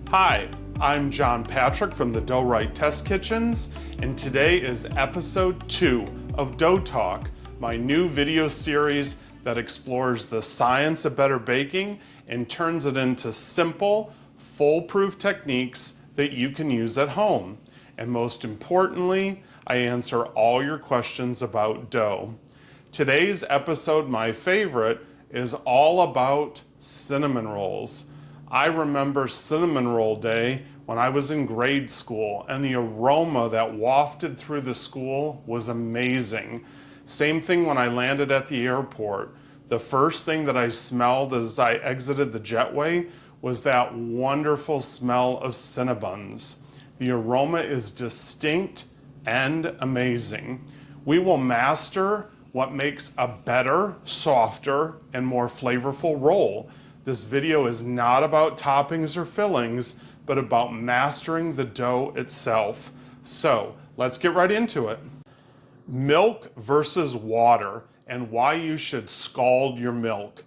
Hi, I'm John Patrick from the Dough Right Test Kitchens, and today is episode 2 of Dough Talk, my new video series that explores the science of better baking and turns it into simple, foolproof techniques that you can use at home. And most importantly, I answer all your questions about dough. Today's episode, my favorite, is all about cinnamon rolls. I remember cinnamon roll day when I was in grade school, and the aroma that wafted through the school was amazing. Same thing when I landed at the airport. The first thing that I smelled as I exited the jetway was that wonderful smell of Cinnabons. The aroma is distinct and amazing. We will master what makes a better, softer, and more flavorful roll. This video is not about toppings or fillings, but about mastering the dough itself. So let's get right into it. Milk versus water, and why you should scald your milk.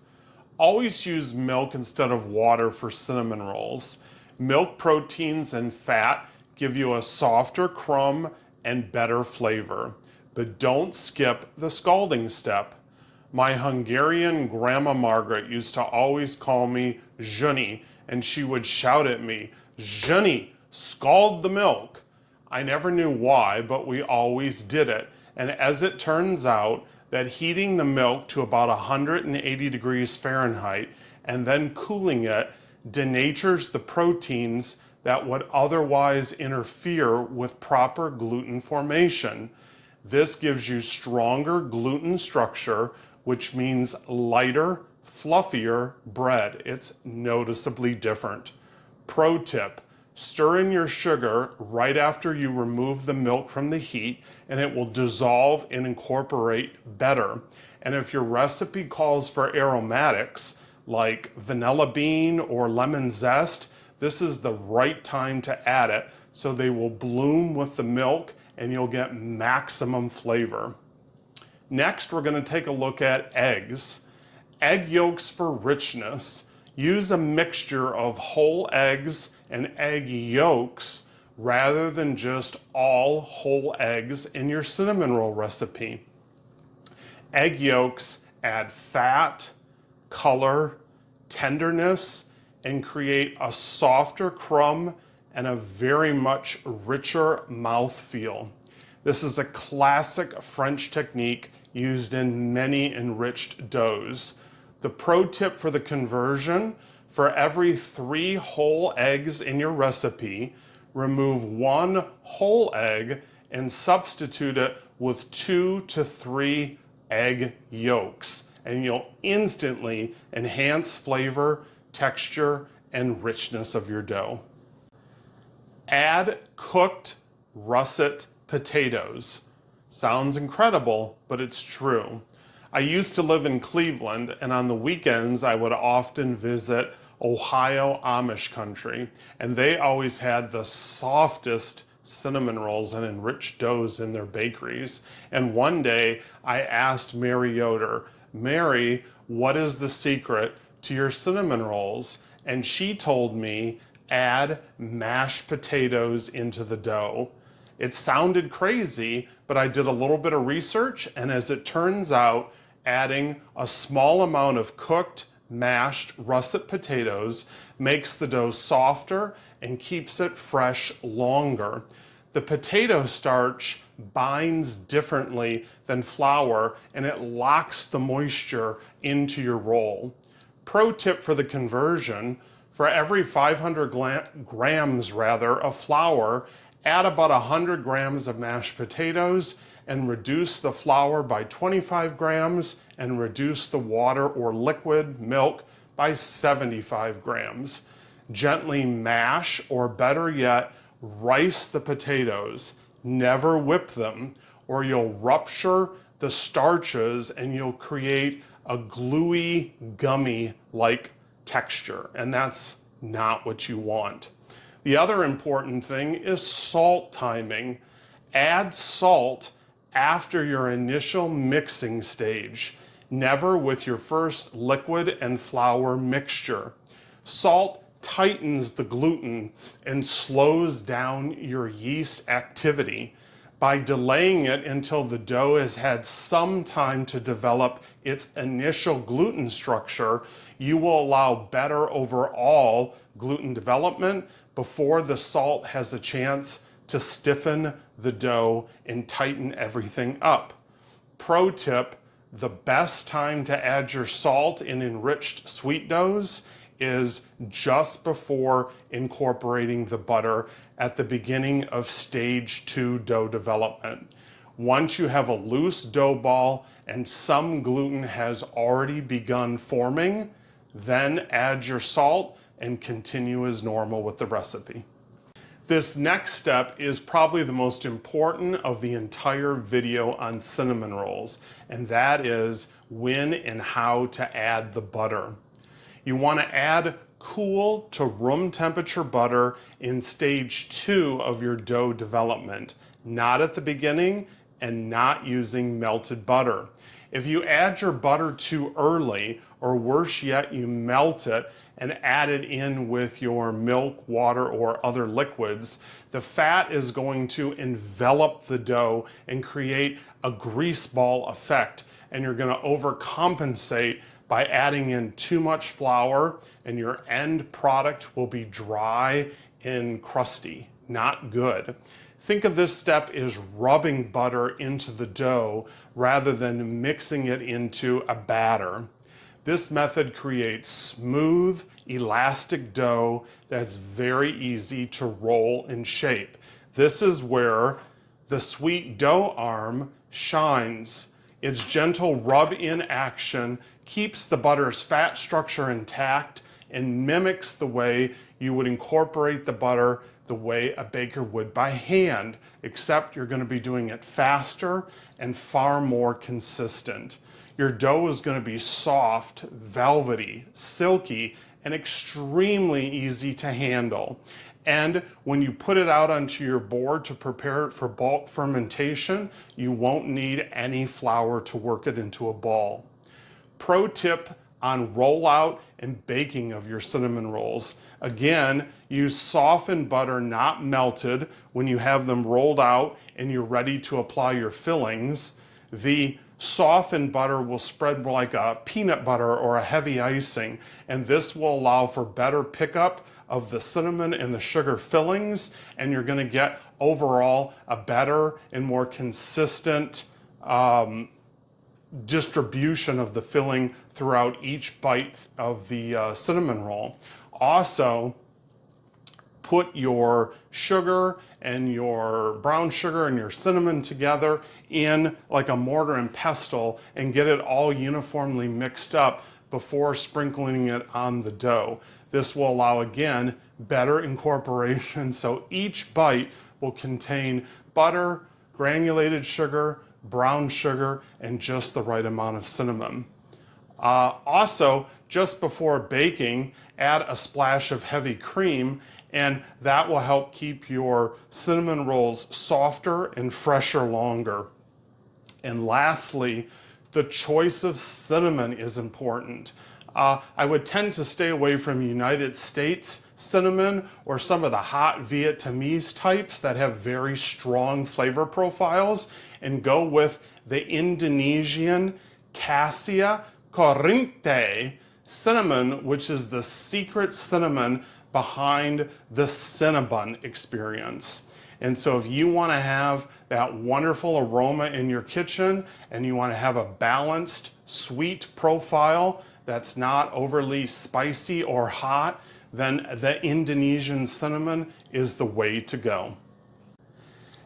Always use milk instead of water for cinnamon rolls. Milk proteins and fat give you a softer crumb and better flavor, but don't skip the scalding step. My Hungarian grandma Margaret used to always call me Zsuni, and she would shout at me, "Zsuni, scald the milk." I never knew why, but we always did it. And as it turns out, that heating the milk to about 180 degrees Fahrenheit and then cooling it denatures the proteins that would otherwise interfere with proper gluten formation. This gives you stronger gluten structure, which means lighter, fluffier bread. It's noticeably different. Pro tip, stir in your sugar right after you remove the milk from the heat, and it will dissolve and incorporate better. And if your recipe calls for aromatics like vanilla bean or lemon zest, this is the right time to add it so they will bloom with the milk and you'll get maximum flavor. Next, we're going to take a look at eggs. Egg yolks for richness. Use a mixture of whole eggs and egg yolks rather than just all whole eggs in your cinnamon roll recipe. Egg yolks add fat, color, tenderness, and create a softer crumb and a very much richer mouthfeel. This is a classic French technique used in many enriched doughs. The pro tip for the conversion, for every 3 whole eggs in your recipe, remove 1 whole egg and substitute it with 2 to 3 egg yolks, and you'll instantly enhance flavor, texture, and richness of your dough. Add cooked russet potatoes. Sounds incredible, but it's true. I used to live in Cleveland, and on the weekends I would often visit Ohio Amish country, and they always had the softest cinnamon rolls and enriched doughs in their bakeries. And one day I asked Mary Yoder, "Mary, what is the secret to your cinnamon rolls?" And she told me, add mashed potatoes into the dough. It sounded crazy, but I did a little bit of research, and as it turns out, adding a small amount of cooked, mashed russet potatoes makes the dough softer and keeps it fresh longer. The potato starch binds differently than flour, and it locks the moisture into your roll. Pro tip for the conversion, for every 500 grams of flour, add about 100 grams of mashed potatoes and reduce the flour by 25 grams and reduce the water or liquid milk by 75 grams. Gently mash, or better yet, rice the potatoes. Never whip them, or you'll rupture the starches and you'll create a gluey, gummy-like texture, and that's not what you want. The other important thing is salt timing. Add salt after your initial mixing stage, never with your first liquid and flour mixture. Salt tightens the gluten and slows down your yeast activity. By delaying it until the dough has had some time to develop its initial gluten structure, you will allow better overall gluten development before the salt has a chance to stiffen the dough and tighten everything up. Pro tip, the best time to add your salt in enriched sweet doughs is just before incorporating the butter at the beginning of stage 2 dough development. Once you have a loose dough ball and some gluten has already begun forming, then add your salt and continue as normal with the recipe. This next step is probably the most important of the entire video on cinnamon rolls, and that is when and how to add the butter. You want to add cool to room temperature butter in stage 2 of your dough development, not at the beginning and not using melted butter. If you add your butter too early, or worse yet, you melt it and add it in with your milk, water, or other liquids, the fat is going to envelop the dough and create a grease ball effect, and you're going to overcompensate by adding in too much flour, and your end product will be dry and crusty, not good. Think of this step as rubbing butter into the dough rather than mixing it into a batter. This method creates smooth, elastic dough that's very easy to roll and shape. This is where the sweet dough arm shines. Its gentle rub-in action keeps the butter's fat structure intact and mimics the way you would incorporate the butter the way a baker would by hand, except you're going to be doing it faster and far more consistent. Your dough is going to be soft, velvety, silky, and extremely easy to handle. And when you put it out onto your board to prepare it for bulk fermentation, you won't need any flour to work it into a ball. Pro tip on rollout and baking of your cinnamon rolls. Again, use softened butter, not melted, when you have them rolled out and you're ready to apply your fillings. The softened butter will spread like a peanut butter or a heavy icing, and this will allow for better pickup of the cinnamon and the sugar fillings, and you're going to get overall a better and more consistent distribution of the filling throughout each bite of the cinnamon roll. Also, put your sugar and your brown sugar and your cinnamon together in like a mortar and pestle and get it all uniformly mixed up before sprinkling it on the dough. This will allow, again, better incorporation, so each bite will contain butter, granulated sugar, brown sugar, and just the right amount of cinnamon. Also, just before baking, add a splash of heavy cream, and that will help keep your cinnamon rolls softer and fresher longer. And lastly, the choice of cinnamon is important. I would tend to stay away from United States cinnamon or some of the hot Vietnamese types that have very strong flavor profiles, and go with the Indonesian Cassia Corinte cinnamon, which is the secret cinnamon behind the Cinnabon experience. And so if you want to have that wonderful aroma in your kitchen and you want to have a balanced sweet profile that's not overly spicy or hot, then the Indonesian cinnamon is the way to go.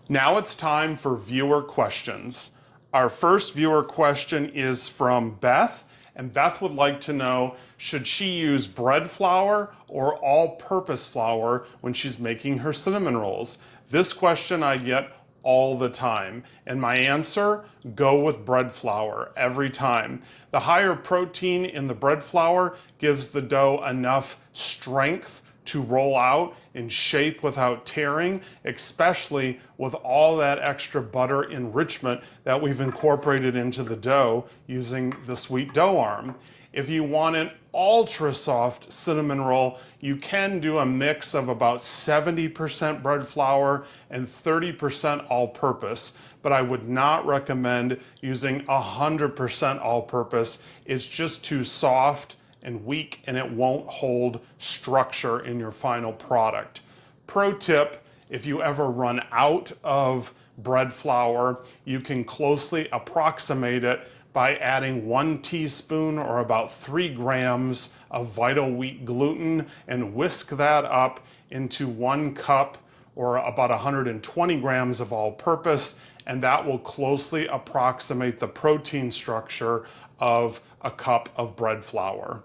Now it's time for viewer questions. Our first viewer question is from Beth, and Beth would like to know, should she use bread flour or all-purpose flour when she's making her cinnamon rolls? This question I get all the time, and my answer, go with bread flour every time. The higher protein in the bread flour gives the dough enough strength to roll out and shape without tearing, especially with all that extra butter enrichment that we've incorporated into the dough using the sweet dough arm. If you want an ultra soft cinnamon roll, you can do a mix of about 70% bread flour and 30% all-purpose, but I would not recommend using 100% all-purpose. It's just too soft and weak, and it won't hold structure in your final product. Pro tip, if you ever run out of bread flour, you can closely approximate it by adding 1 teaspoon or about 3 grams of vital wheat gluten and whisk that up into 1 cup or about 120 grams of all-purpose, and that will closely approximate the protein structure of a cup of bread flour.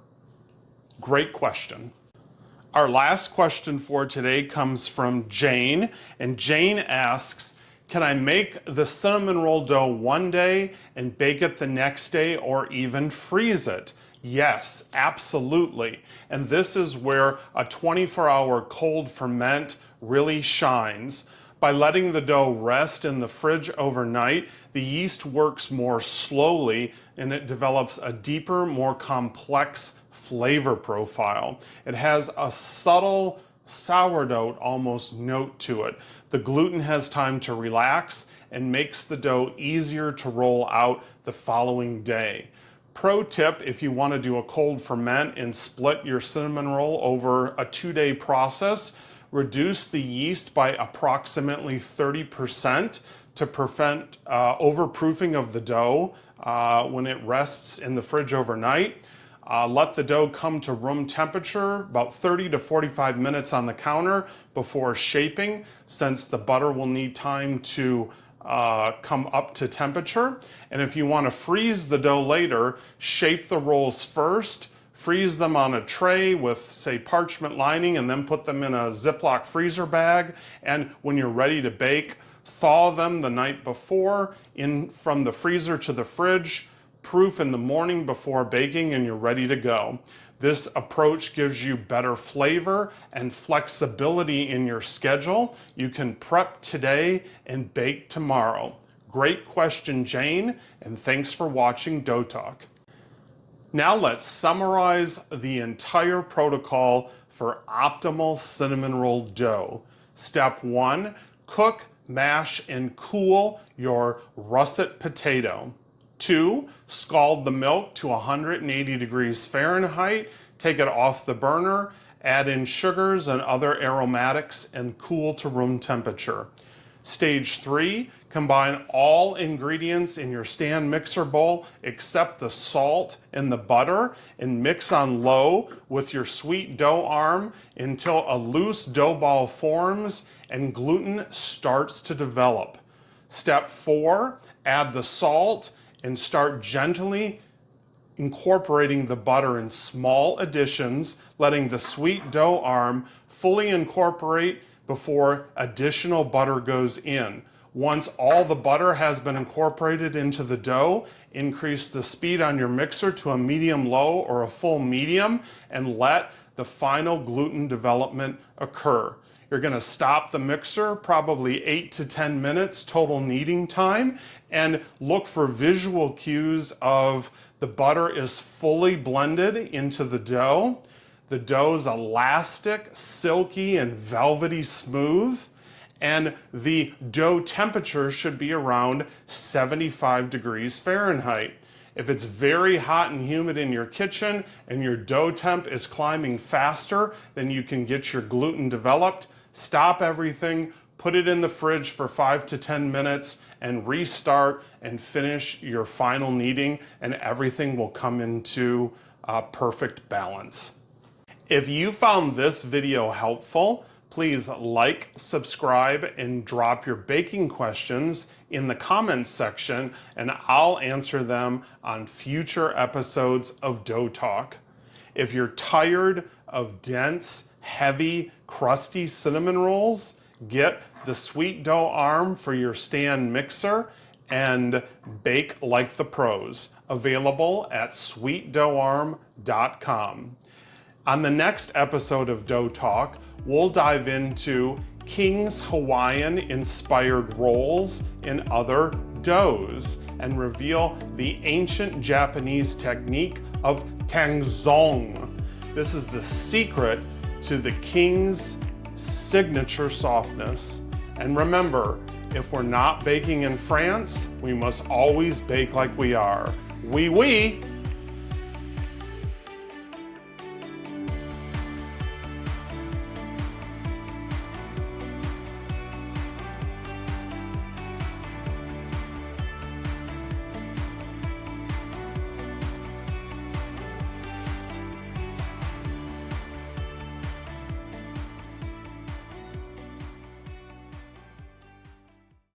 Great question. Our last question for today comes from Jane, and Jane asks, can I make the cinnamon roll dough one day and bake it the next day or even freeze it? Yes, absolutely. And this is where a 24-hour cold ferment really shines. By letting the dough rest in the fridge overnight, the yeast works more slowly and it develops a deeper, more complex flavor profile. It has a subtle sourdough almost note to it. The gluten has time to relax and makes the dough easier to roll out the following day. Pro tip, if you want to do a cold ferment and split your cinnamon roll over a 2-day process, reduce the yeast by approximately 30% to prevent overproofing of the dough when it rests in the fridge overnight. Let the dough come to room temperature, about 30 to 45 minutes on the counter before shaping, since the butter will need time to come up to temperature. And if you want to freeze the dough later, shape the rolls first, freeze them on a tray with, say, parchment lining, and then put them in a Ziploc freezer bag. And when you're ready to bake, thaw them the night before from the freezer to the fridge, proof in the morning before baking, and you're ready to go. This approach gives you better flavor and flexibility in your schedule. You can prep today and bake tomorrow. Great question, Jane, and thanks for watching Dough Talk. Now let's summarize the entire protocol for optimal cinnamon roll dough. Step 1, cook, mash, and cool your russet potato. 2, scald the milk to 180 degrees Fahrenheit, take it off the burner, add in sugars and other aromatics, and cool to room temperature. Stage 3, combine all ingredients in your stand mixer bowl except the salt and the butter and mix on low with your sweet dough arm until a loose dough ball forms and gluten starts to develop. Step 4, add the salt and start gently incorporating the butter in small additions, letting the sweet dough arm fully incorporate before additional butter goes in. Once all the butter has been incorporated into the dough, increase the speed on your mixer to a medium-low or a full medium and let the final gluten development occur. You're going to stop the mixer, probably 8 to 10 minutes total kneading time, and look for visual cues of the butter is fully blended into the dough. The dough is elastic, silky, and velvety smooth, and the dough temperature should be around 75 degrees Fahrenheit. If it's very hot and humid in your kitchen and your dough temp is climbing faster than you can get your gluten developed, stop everything, put it in the fridge for 5 to 10 minutes, and restart and finish your final kneading, and everything will come into perfect balance. If you found this video helpful, please like, subscribe, and drop your baking questions in the comments section, and I'll answer them on future episodes of Dough Talk. If you're tired of dense, heavy, crusty cinnamon rolls, get the sweet dough arm for your stand mixer and bake like the pros. Available at sweetdoughArm.com. On the next episode of Dough Talk, we'll dive into King's Hawaiian-inspired rolls in other doughs and reveal the ancient Japanese technique of tangzong. This is the secret to the King's signature softness. And remember, if we're not baking in France, we must always bake like we are. Oui, oui!